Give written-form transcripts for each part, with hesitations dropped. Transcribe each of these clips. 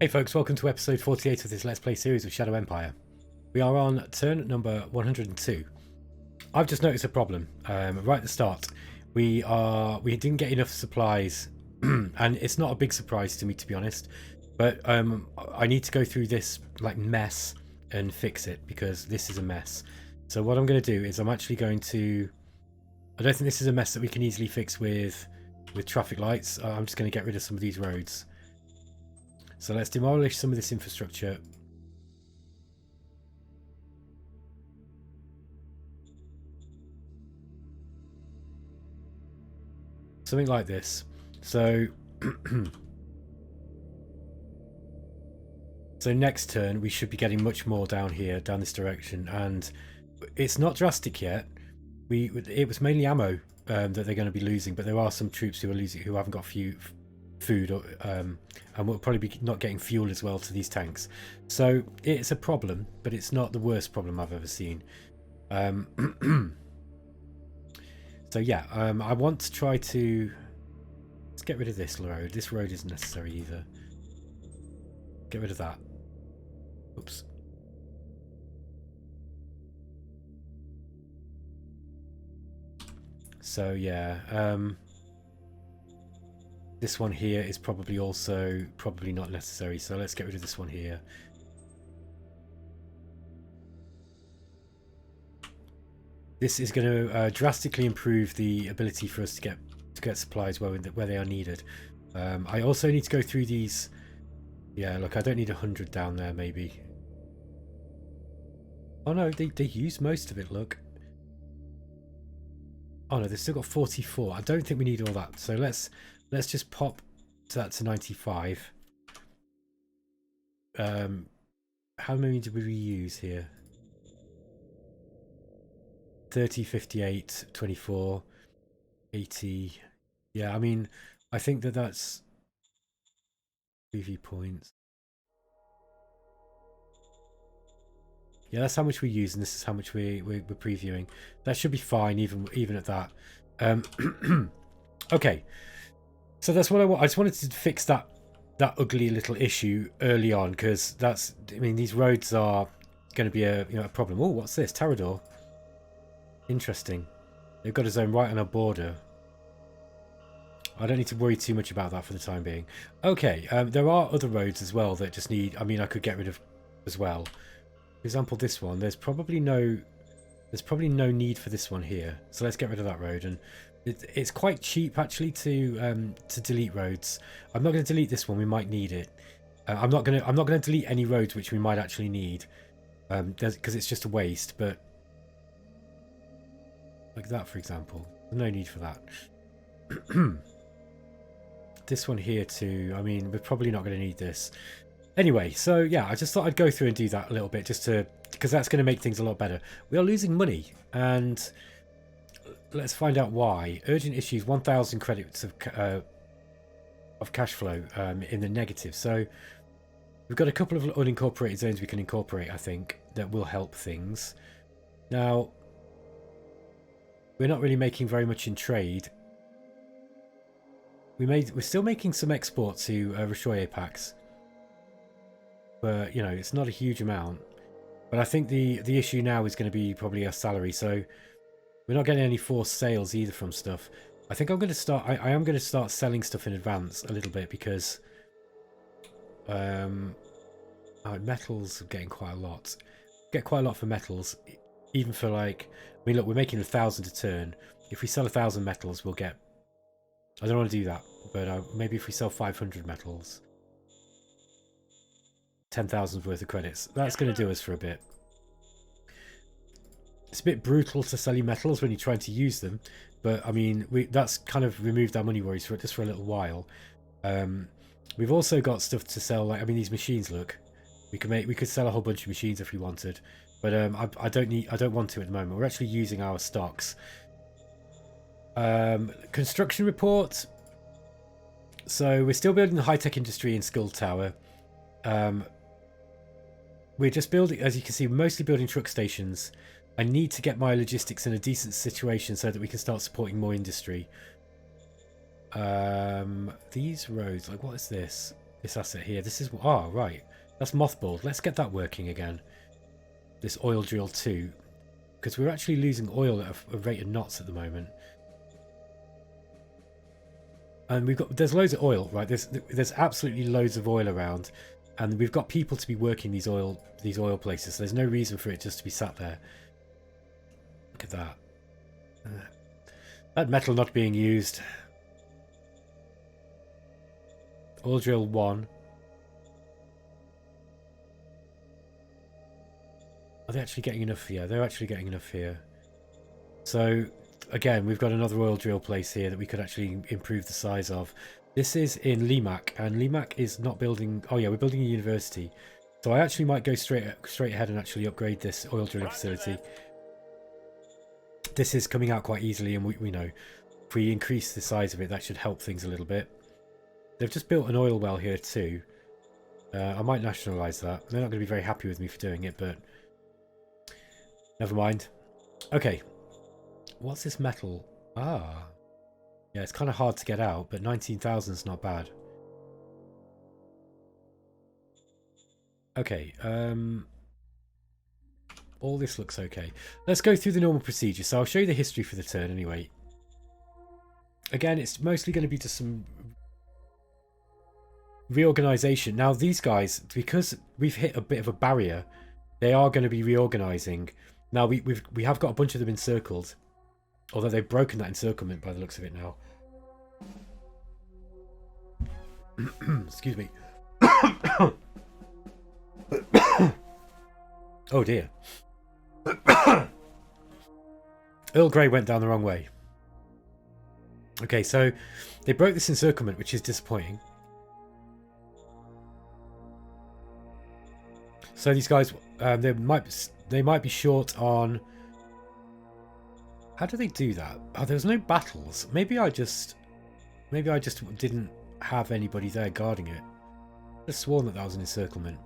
Hey folks, welcome to episode 48 of this Let's Play series of Shadow Empire. We are on turn number 102. I've just noticed a problem right at the start. We didn't get enough supplies, and it's not a big surprise to me, to be honest. But I need to go through this like mess and fix it because this is a mess. So what I'm going to do is I'm actually going to. I don't think this is a mess that we can easily fix with traffic lights. I'm just going to get rid of some of these roads. So let's demolish some of this infrastructure. Something like this. So so next turn we should be getting much more down here, down this direction, and it's not drastic yet. It was mainly ammo that they're going to be losing, but there are some troops who are losing, who haven't got food, or, and we'll probably be not getting fuel as well to these tanks. So it's a problem, but it's not the worst problem I've ever seen. So yeah, I want to try to... Let's get rid of this road. This road isn't necessary either. Get rid of that. Oops. So yeah, this one here is probably not necessary, so let's get rid of this one here. This is going to drastically improve the ability for us to get supplies where they are needed. I also need to go through these. Yeah, look, I don't need 100 down there, maybe. Oh no, they used most of it. Look. Oh no, they've still got 44. I don't think we need all that. So let's just pop that to 95. How many did we reuse here? 30, 58, 24, 80. Yeah, I mean, I think that's PV points. Yeah, that's how much we use, and this is how much we're previewing. That should be fine, even at that. Okay, so that's what I want. I just wanted to fix that ugly little issue early on, because that's. I mean, these roads are going to be a problem. Oh, what's this? Tarador. Interesting. They've got a zone right on our border. I don't need to worry too much about that for the time being. Okay, there are other roads as well that just need... I mean, I could get rid of as well. For example, this one. There's probably no need for this one here. So let's get rid of that road. And it's quite cheap actually to delete roads. I'm not going to delete this one. We might need it. I'm not going to delete any roads which we might actually need, because it's just a waste. But like that, for example. There's no need for that. This one here too. I mean, we're probably not going to need this. Anyway, so yeah, I just thought I'd go through and do that a little bit, just because that's going to make things a lot better. We are losing money, and let's find out why. Urgent issues, 1,000 credits of cash flow in the negative. So we've got a couple of unincorporated zones we can incorporate, I think, that will help things. Now, we're not really making very much in trade. We're still making some export to Rishoye packs, but it's not a huge amount. But I think the issue now is going to be probably our salary. So we're not getting any forced sales either from stuff. I think I'm going to start. I am going to start selling stuff in advance a little bit, because metals are getting quite a lot. Get quite a lot for metals, even for like. I mean, look, we're making 1,000 a turn. If we sell 1,000 metals, we'll get... I don't want to do that, but maybe if we sell 500 metals, 10,000 worth of credits, that's going to do us for a bit. It's a bit brutal to sell you metals when you're trying to use them, but I mean, that's kind of removed our money worries for just for a little while. We've also got stuff to sell. Like, I mean, these machines. Look, we could sell a whole bunch of machines if we wanted. But I don't want to at the moment. We're actually using our stocks. Construction report. So we're still building the high-tech industry in Skull Tower. We're just building, as you can see, we're mostly building truck stations. I need to get my logistics in a decent situation so that we can start supporting more industry. These roads, like, what is this? This asset here. This is... Oh, right. That's mothballed. Let's get that working again. This oil drill 2. Because we're actually losing oil at a rate of knots at the moment. And there's loads of oil, right? There's absolutely loads of oil around. And we've got people to be working these oil places. So there's no reason for it just to be sat there. Look at that. That metal not being used. Oil drill 1. Are they actually getting enough here? They're actually getting enough here. So, again, we've got another oil drill place here that we could actually improve the size of. This is in Limac, and Limac is not building... Oh yeah, we're building a university. So I actually might go straight ahead and actually upgrade this oil drilling facility. This is coming out quite easily, and we know if we increase the size of it, that should help things a little bit. They've just built an oil well here too. I might nationalise that. They're not going to be very happy with me for doing it, but never mind. Okay, what's this metal? Ah, yeah, it's kind of hard to get out, but 19,000 is not bad. Okay, all this looks okay. Let's go through the normal procedure. So I'll show you the history for the turn anyway. Again, it's mostly going to be just some reorganization. Now these guys, because we've hit a bit of a barrier, they are going to be reorganizing. Now we have got a bunch of them encircled, although they've broken that encirclement by the looks of it now. Excuse me. Oh dear. Earl Grey went down the wrong way. Okay, so they broke this encirclement, which is disappointing. So these guys, they might be short on... How do they do that? Oh, there was no battles. Maybe I just didn't have anybody there guarding it. I just sworn that was an encirclement.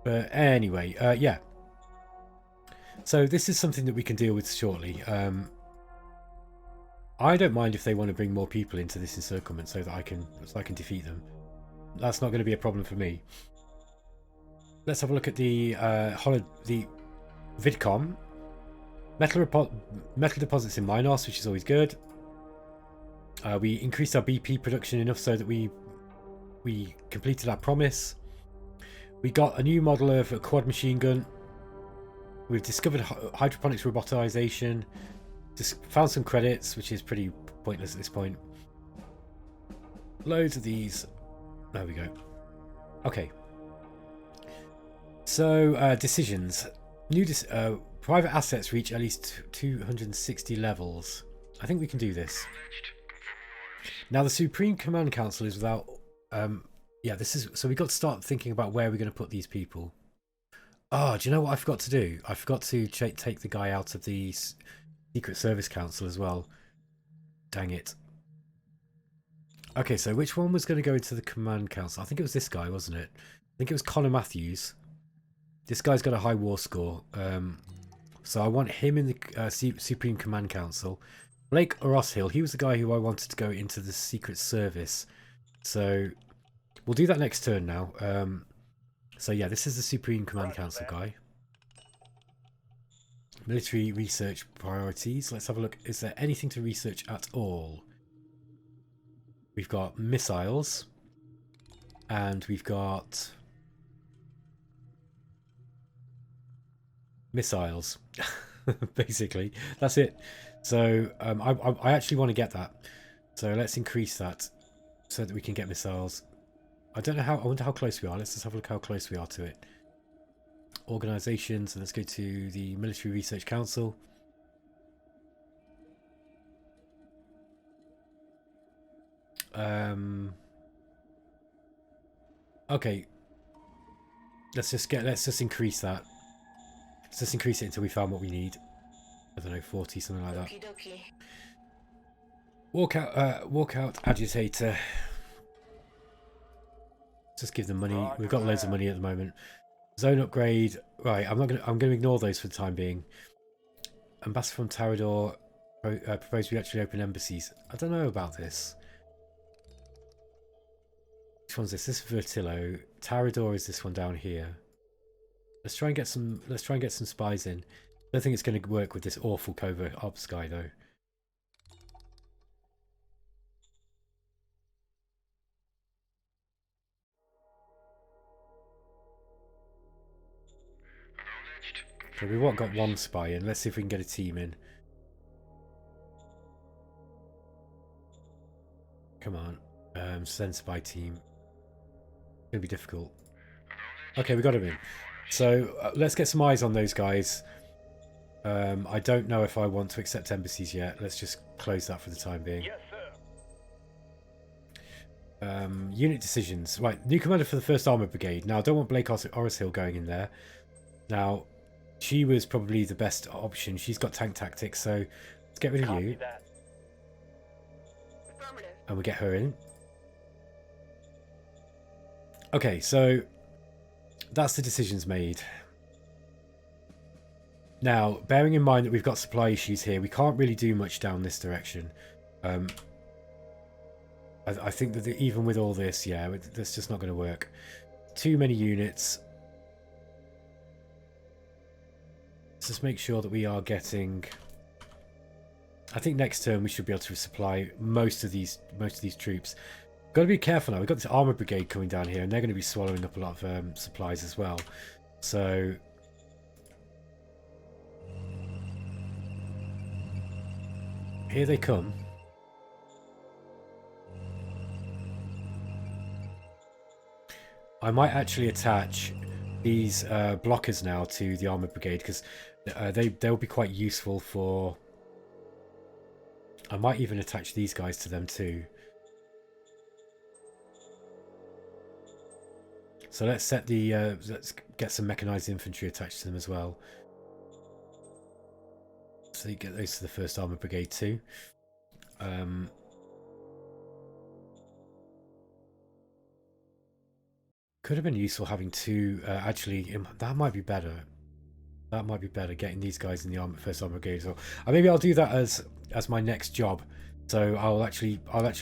But anyway, yeah. So this is something that we can deal with shortly. I don't mind if they want to bring more people into this encirclement so that I can defeat them. That's not going to be a problem for me. Let's have a look at the VidCom. Metal deposits in Minos, which is always good. We increased our BP production enough so that we completed our promise. We got a new model of a quad machine gun. We've discovered hydroponics robotization. Just found some credits, which is pretty pointless at this point. Loads of these. There we go. Okay. So, decisions. Private assets reach at least 260 levels. I think we can do this. Now, the Supreme Command Council is without... yeah, this is... So we got to start thinking about where we're going to put these people. Oh, do you know what I forgot to do? I forgot to take the guy out of the Secret Service Council as well. Dang it. Okay, so which one was going to go into the Command Council? I think it was this guy, wasn't it? I think it was Connor Matthews. This guy's got a high war score. So I want him in the Supreme Command Council. Blake Rosshill, he was the guy who I wanted to go into the Secret Service. So we'll do that next turn now. So yeah, this is the Supreme Command Council guy. Military research priorities. Let's have a look. Is there anything to research at all? We've got missiles. And we've got... missiles. Basically. That's it. So I actually want to get that. So let's increase that so that we can get missiles. I don't know how... I wonder how close we are. Let's just have a look how close we are to it. Organisations, and let's go to the Military Research Council. Okay. Let's just increase that. Let's just increase it until we found what we need. I don't know, 40, something like that. Walkout agitator. Just give them money. We've got loads of money at the moment. Zone upgrade. Right, I'm gonna ignore those for the time being. Ambassador from Tarador proposed we actually open embassies. I don't know about this. Which one's this? This is Vertillo. Tarador is this one down here. Let's try and get some spies in. I don't think it's going to work with this awful covert ops guy though. Okay, we've got one spy in. Let's see if we can get a team in. Come on. Send spy team. It's going to be difficult. Okay, we got him in. So let's get some eyes on those guys. I don't know if I want to accept embassies yet. Let's just close that for the time being. Yes, sir. Unit decisions. Right, new commander for the 1st Armoured Brigade. Now, I don't want Blake Orrishill going in there. Now, she was probably the best option. She's got tank tactics, so let's get rid of you. And we'll get her in. Okay, so that's the decisions made. Now, bearing in mind that we've got supply issues here, we can't really do much down this direction. I think that even with all this, yeah, that's just not going to work. Too many units. Let's just make sure that we are getting... I think next turn we should be able to supply most of these troops. Got to be careful now. We've got this armor brigade coming down here, and they're going to be swallowing up a lot of supplies as well. So here they come. I might actually attach these blockers now to the armor brigade because they'll be quite useful for. I might even attach these guys to them too. So let's set the let's get some mechanized infantry attached to them as well. So you get those to the 1st Armoured Brigade too. Could have been useful having two. Actually, that might be better. That might be better, getting these guys in the 1st Armoured Brigade as well. Maybe I'll do that as my next job. So I'll actually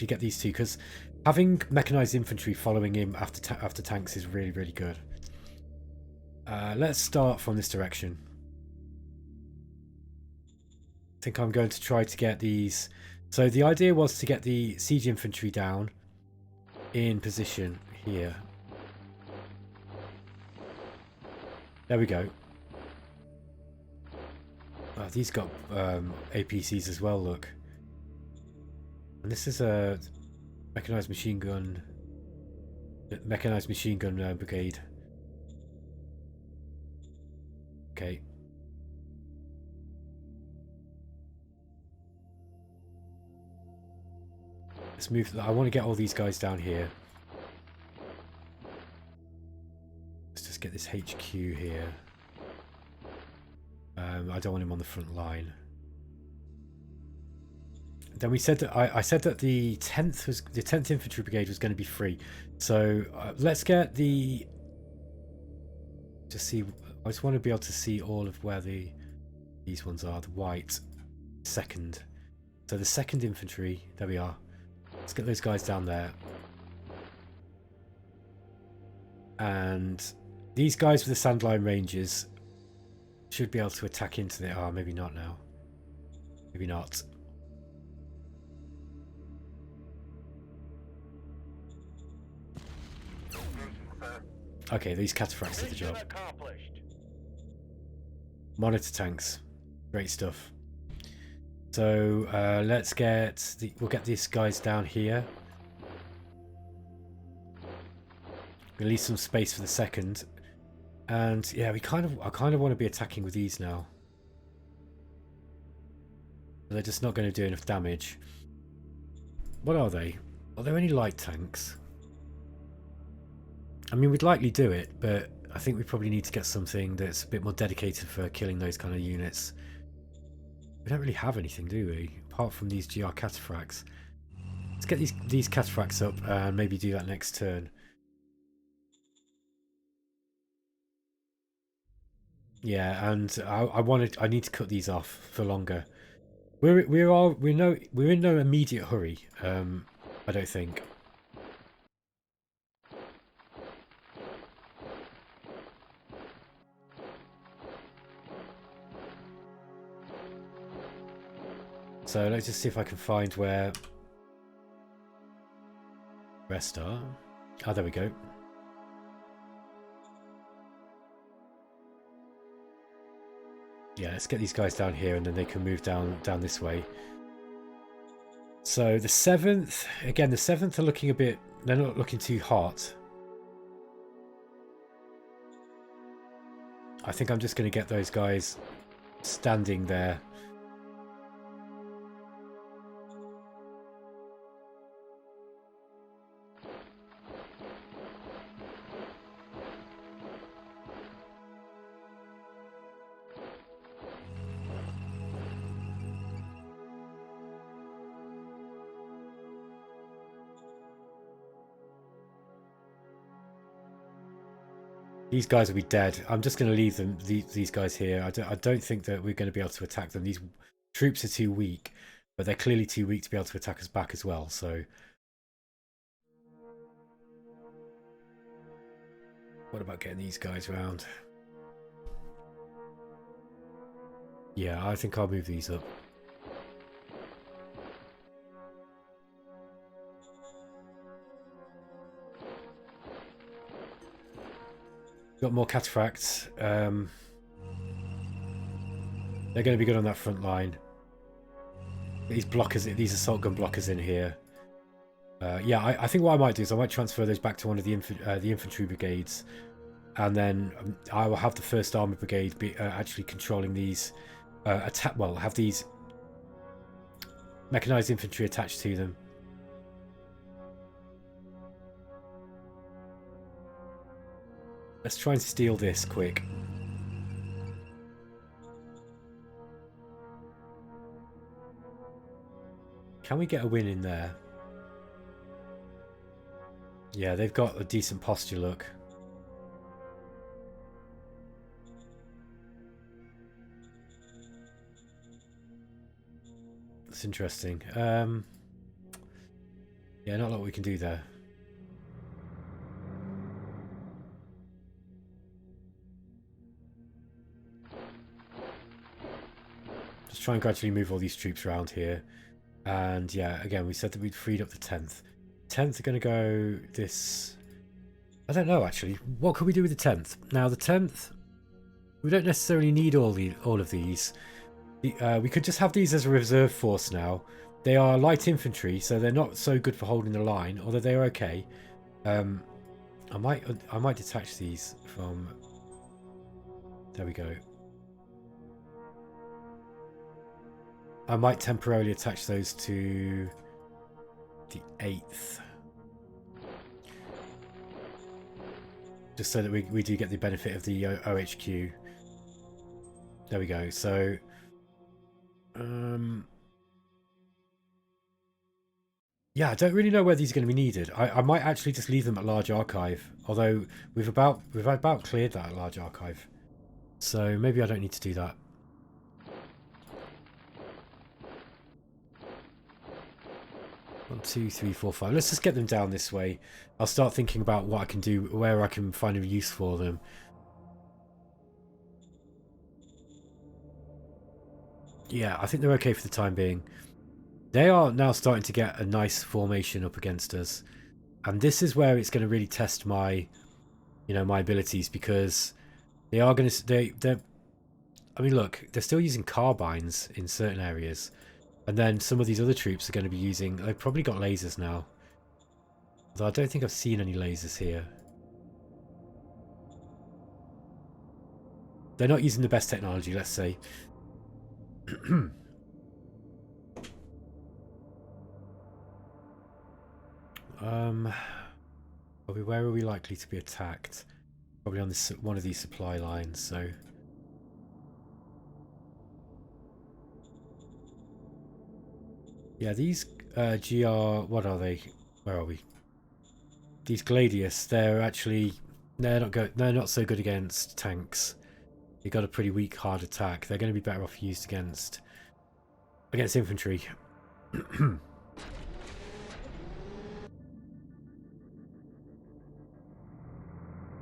get these two, because having mechanized infantry following him after tanks is really, really good. Let's start from this direction. I think I'm going to try to get these. So the idea was to get the siege infantry down in position here. There we go. Oh, these got APCs as well, look. And this is a mechanized machine gun brigade. Okay. Let's move. I want to get all these guys down here. Let's just get this HQ here. I don't want him on the front line. Then we said that I said that the 10th Infantry Brigade was going to be free. So let's get the. Just see. I just want to be able to see all of where these ones are. The white 2nd. So the 2nd Infantry. There we are. Let's get those guys down there. And these guys with the Sandline Rangers should be able to attack into the... Oh, maybe not now. Maybe not. Okay, these cataphracts did the job. Monitor tanks. Great stuff. So let's get... We'll get these guys down here. Release some space for the 2nd. And yeah, I kind of want to be attacking with these now. They're just not going to do enough damage. What are they? Are there any light tanks? I mean, we'd likely do it, but I think we probably need to get something that's a bit more dedicated for killing those kind of units. We don't really have anything, do we? Apart from these GR cataphracts. Let's get these cataphracts up and maybe do that next turn. Yeah, and I need to cut these off for longer. We're in no immediate hurry. I don't think. So let's just see if I can find where rest are. Oh, there we go. Yeah, let's get these guys down here and then they can move down this way. So the 7th, again, the 7th are looking a bit, they're not looking too hot. I think I'm just going to get those guys standing there. These guys will be dead. I'm just going to leave them, these guys here. I don't think that we're going to be able to attack them. These troops are too weak, but they're clearly too weak to be able to attack us back as well. So, what about getting these guys around? Yeah, I think I'll move these up. Got more cataphracts. They're going to be good on that front line. These blockers, these assault gun blockers in here. Yeah, I think what I might do is I might transfer those back to one of the infantry brigades, and then I will have the 1st Armoured Brigade be actually controlling these attack. Well, have these mechanized infantry attached to them. Let's try and steal this quick. Can we get a win in there? Yeah, they've got a decent posture look. That's interesting. Yeah, not a lot we can do there. Just try and gradually move all these troops around here. And yeah, again, we said that we'd freed up the 10th. 10th are going to go this... I don't know, actually. What could we do with the 10th? Now, the 10th, we don't necessarily need all of these. We could just have these as a reserve force now. They are light infantry, so they're not so good for holding the line, although they're okay. I might detach these from... There we go. I might temporarily attach those to the 8th. Just so that we do get the benefit of the OHQ. There we go. So... yeah, I don't really know where these are going to be needed. I might actually just leave them at Large Archive. Although we've about cleared that at Large Archive. So maybe I don't need to do that. One, two, three, four, five. Let's just get them down this way. I'll start thinking about what I can do, where I can find a use for them. Yeah, I think they're okay for the time being. They are now starting to get a nice formation up against us. And this is where it's going to really test my, my abilities, because they are going to... I mean, look, they're still using carbines in certain areas. And then some of these other troops are going to be using... They've probably got lasers now. Although I don't think I've seen any lasers here. They're not using the best technology, let's say. Where are we likely to be attacked? Probably on this one of these supply lines, so... Yeah, these GR... What are they? Where are we? These Gladius, they're actually... They're not so good against tanks. They got a pretty weak, hard attack. They're going to be better off used against infantry.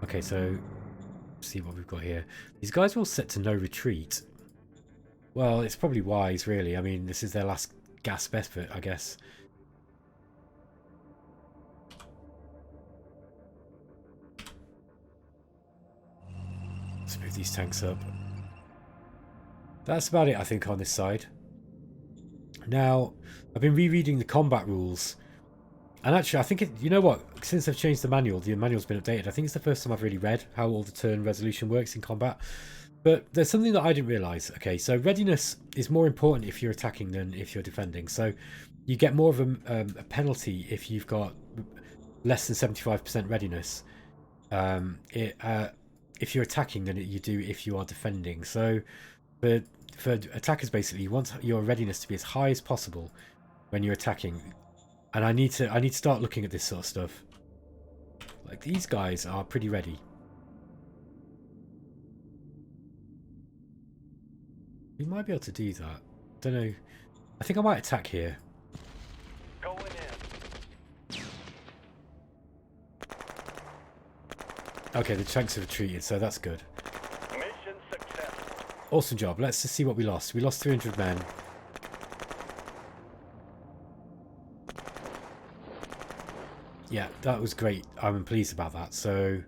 Okay, so... Let's see what we've got here. These guys are all set to no retreat. Well, it's probably wise, really. I mean, this is their last gasp effort, I guess. Let's move these tanks up. That's about it, I think, on this side. Now, I've been rereading the combat rules. And actually, I think, you know what? Since they've changed the manual's been updated. I think it's the first time I've really read how all the turn resolution works in combat. But there's something that I didn't realise. Okay, so readiness is more important if you're attacking than if you're defending. So you get more of a penalty if you've got less than 75% readiness. If you're attacking than you do if you are defending. So for attackers, basically, you want your readiness to be as high as possible when you're attacking. And I need to start looking at this sort of stuff. Like, these guys are pretty ready. We might be able to do that. Don't know. I think I might attack here. Going in. Okay, the tanks have retreated, so that's good. Mission success. Awesome job. Let's just see what we lost. We lost 300 men. Yeah, that was great. I'm pleased about that. So,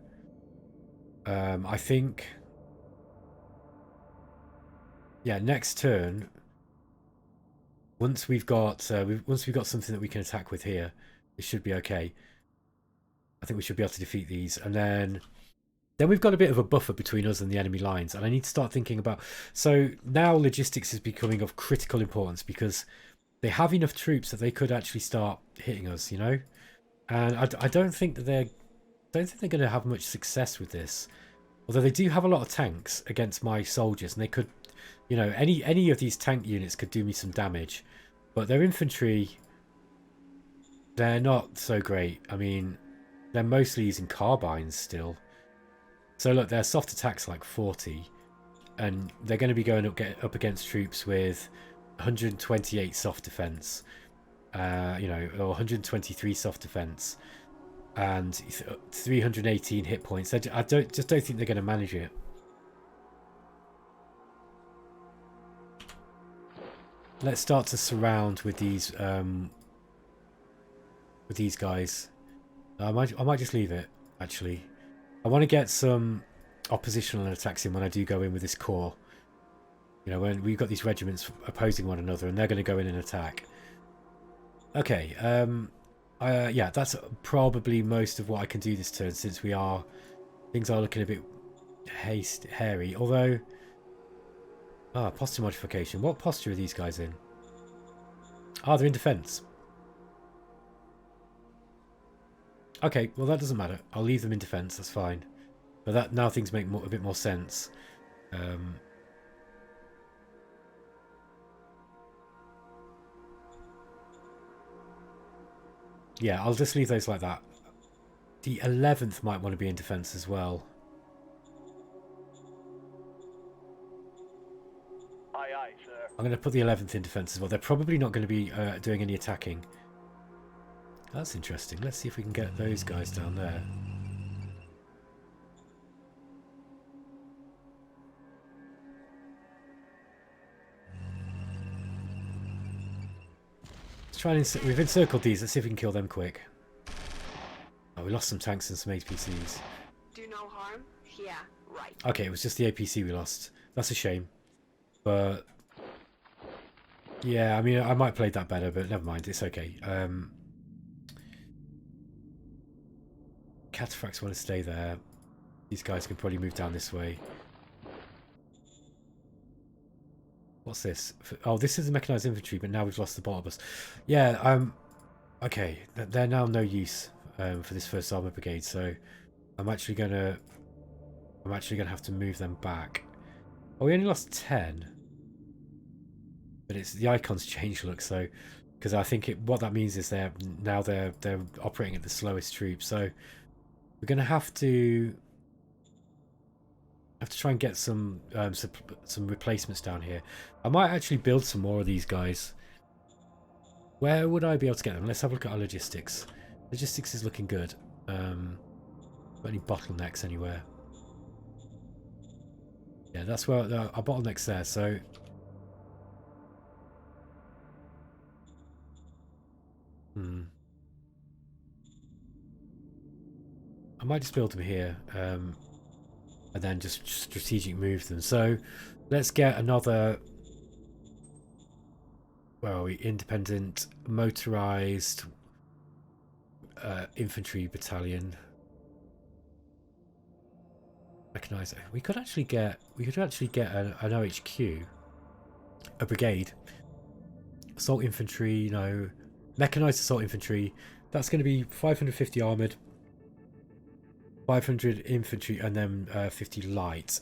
I think, yeah, next turn, once we've got something that we can attack with here, it should be okay. I think we should be able to defeat these, and then we've got a bit of a buffer between us and the enemy lines, and I need to start thinking about. So now logistics is becoming of critical importance because they have enough troops that they could actually start hitting us, you know. And I don't think that they're going to have much success with this. Although they do have a lot of tanks against my soldiers, and they could, you know, any of these tank units could do me some damage. But their infantry, they're not so great. I mean, they're mostly using carbines still. So look, their soft attack's like 40, and they're going to be going up against troops with 128 soft defense. You know, or 123 soft defense and 318 hit points. I don't think they're going to manage it. Let's start to surround with these guys. I might just leave it. Actually, I want to get some oppositional attacks in when I do go in with this corps. You know, when we've got these regiments opposing one another, and they're going to go in and attack. Okay, yeah, that's probably most of what I can do this turn, since things are looking a bit hairy. Although, posture modification. What posture are these guys in? They're in defense. Okay, well that doesn't matter. I'll leave them in defense. That's fine. But now things make a bit more sense. Yeah, I'll just leave those like that. The 11th might want to be in defense as well. Aye, aye, sir. I'm going to put the 11th in defense as well. They're probably not going to be doing any attacking. That's interesting. Let's see if we can get those guys down there. Let's try and we've encircled these. Let's see if we can kill them quick. Oh, we lost some tanks and some APCs. Do no harm? Yeah, right. Okay, it was just the APC we lost. That's a shame. But yeah, I mean, I might have played that better, but never mind. It's okay. Cataphracts want to stay there. These guys can probably move down this way. What's this? Oh, this is the mechanized infantry, but now we've lost the Bartobus. Yeah, okay. They're now no use for this first armor brigade, so I'm actually gonna have to move them back. Oh, we only lost 10, but it's the icons change look, so because I think what that means is they're operating at the slowest troops, so we're gonna have to try and get some replacements down here. I might actually build some more of these guys. Where would I be able to get them? Let's have a look at our logistics. Logistics is looking good. Got any bottlenecks anywhere? Yeah, that's where our bottlenecks there. So I might just build them here, and then just strategic move them. So let's get another, where are we? Independent motorized infantry battalion. Mechanizer. We could actually get an OHQ, a brigade. Assault infantry, no, mechanized assault infantry. That's going to be 550 armored, 500 infantry, and then 50 light.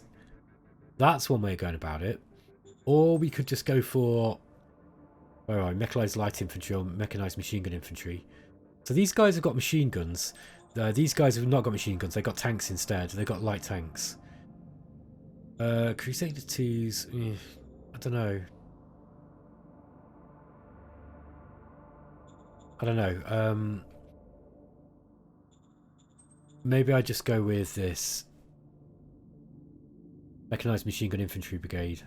That's one way of going about it. Or we could just go for, where are we? Mechanized light infantry or mechanized machine gun infantry. So these guys have got machine guns. These guys have not got machine guns. They've got tanks instead. They've got light tanks. Crusader 2s. I don't know. I don't know. Maybe I just go with this mechanized machine gun infantry brigade.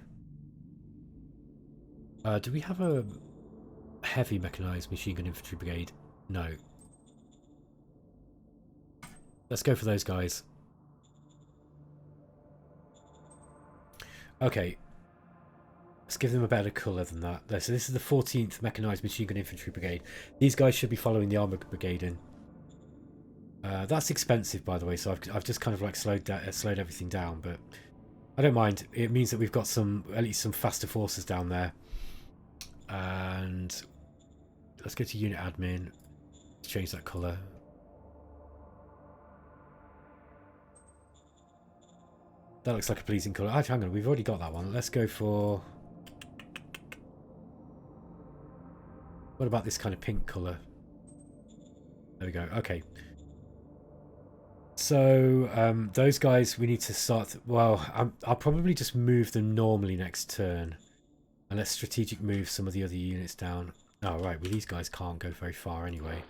Do we have a heavy mechanized machine gun infantry brigade? No. Let's go for those guys. Okay. Let's give them a better colour than that. So this is the 14th Mechanized Machine Gun Infantry Brigade. These guys should be following the Armour Brigade in. That's expensive, by the way, so I've just kind of like slowed everything down, but I don't mind. It means that we've got at least some faster forces down there. And let's go to unit admin. Let's change that colour. That looks like a pleasing colour. Actually, hang on, we've already got that one. Let's go for... What about this kind of pink colour? There we go. Okay. So, those guys, we need to start... Well, I'll probably just move them normally next turn. And let's strategic move some of the other units down. Oh, right. Well, these guys can't go very far anyway.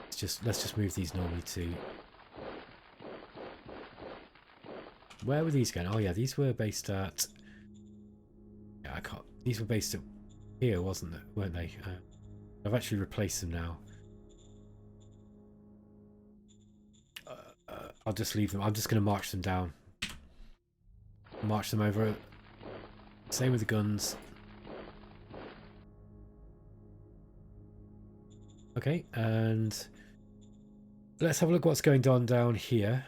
Let's just move these normally too. Where were these going? Oh, yeah. These were based at... Yeah, I can't... These were based at here, weren't they? I've actually replaced them now. I'll just leave them. I'm just going to march them down. March them over. Same with the guns. Okay, and let's have a look what's going on down here.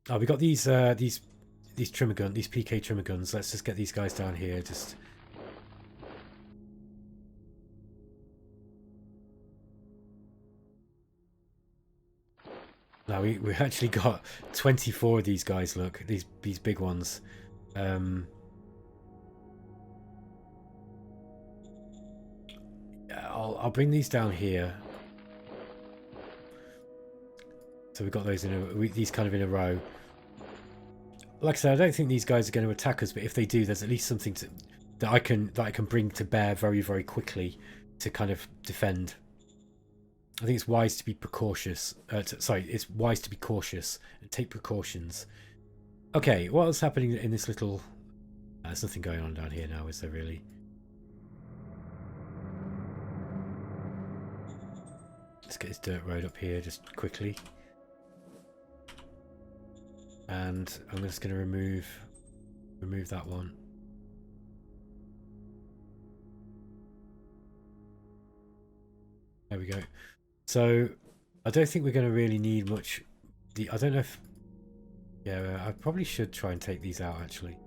Oh, we got these trimmer guns, these PK trimmer guns. Let's just get these guys down here. Just now we actually got 24 of these guys. Look, these big ones. I'll bring these down here. So we've got those these kind of in a row. Like I said, I don't think these guys are going to attack us, but if they do, there's at least something that I can bring to bear very, very quickly to kind of defend. I think it's wise to be precautious. It's wise to be cautious and take precautions. Okay, what's happening in this little... there's nothing going on down here now, is there really? Let's get this dirt road up here just quickly. And I'm just going to remove that one. There we go. So I don't think we're going to really need much. I don't know if... Yeah, I probably should try and take these out actually.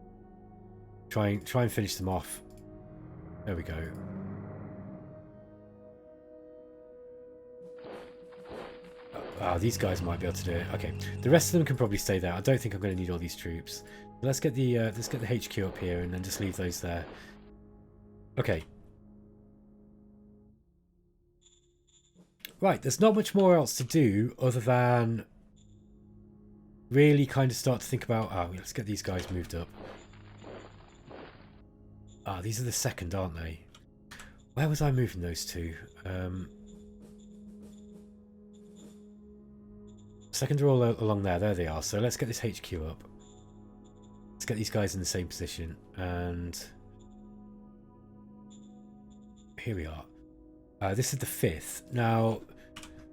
Try and finish them off. There we go. These guys might be able to do it. Okay, the rest of them can probably stay there. I don't think I'm going to need all these troops. Let's get the HQ up here and then just leave those there. Okay. Right, there's not much more else to do other than really kind of start to think about... let's get these guys moved up. These are the second, aren't they? Where was I moving those to? Second are all along there. There they are. So let's get this HQ up. Let's get these guys in the same position. And here we are. This is the 5th. Now,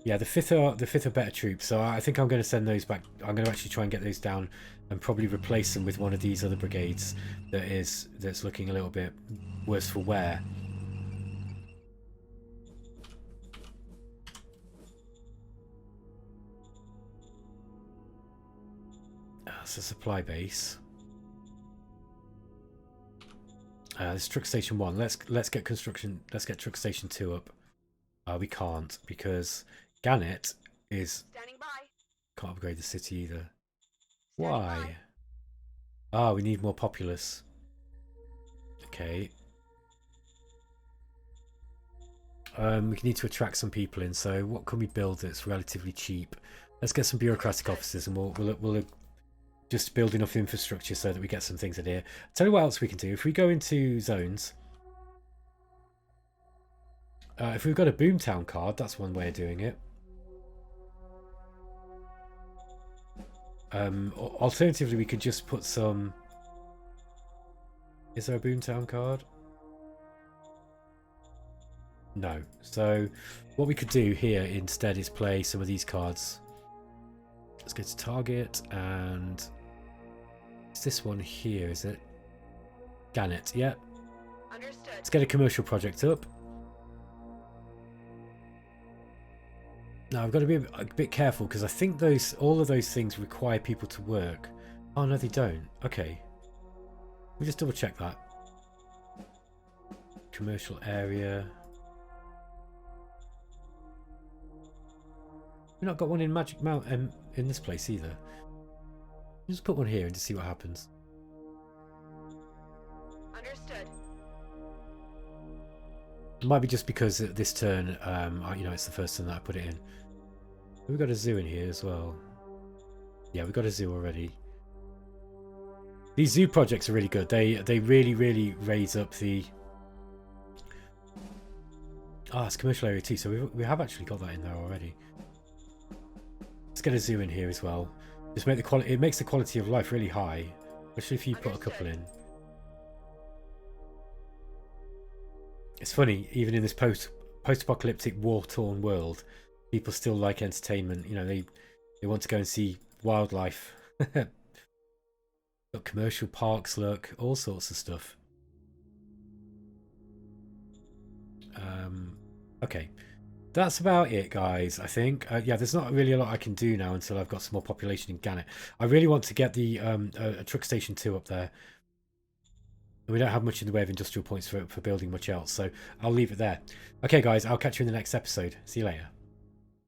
Yeah, the fifth are better troops, so I think I'm going to send those back. I'm going to actually try and get those down and probably replace them with one of these other brigades that's looking a little bit worse for wear. That's a supply base. This is truck station 1. Let's get construction. Let's get truck station 2 up. We can't because Gannett is Standing by. can't upgrade the city either. Standing Why? Ah, we need more populace. Okay. We need to attract some people in. So what can we build that's relatively cheap? Let's get some bureaucratic officers, and we'll just build enough infrastructure so that we get some things in here. Tell you what else we can do. If we go into zones, if we've got a Boomtown card, that's one way of doing it. Alternatively, we could just put some... Is there a Boomtown card? No. So what we could do here instead is play some of these cards. Let's go to target, and it's this one here, is it? Gannett, yeah. Understood. Let's get a commercial project up. Now I've got to be a bit careful because I think all of those things require people to work. Oh no, they don't. Okay. We'll just double check that. Commercial area. We've not got one in Magic Mountain in this place either. Just put one here and just see what happens. Understood. It might be just because this turn, you know, it's the first turn that I put it in. We've got a zoo in here as well. Yeah, we've got a zoo already. These zoo projects are really good. They really raise up the... Ah, it's commercial area too, so we have actually got that in there already. Let's get a zoo in here as well. Just make the quality. It makes the quality of life really high, especially if you put a couple in. It's funny, even in this post-apocalyptic, war-torn world, people still like entertainment. You know, they want to go and see wildlife. Got commercial parks, look, all sorts of stuff. Okay. That's about it, guys, I think. Yeah, there's not really a lot I can do now until I've got some more population in Gannett. I really want to get the truck station 2 up there. And we don't have much in the way of industrial points for building much else, so I'll leave it there. Okay, guys, I'll catch you in the next episode. See you later.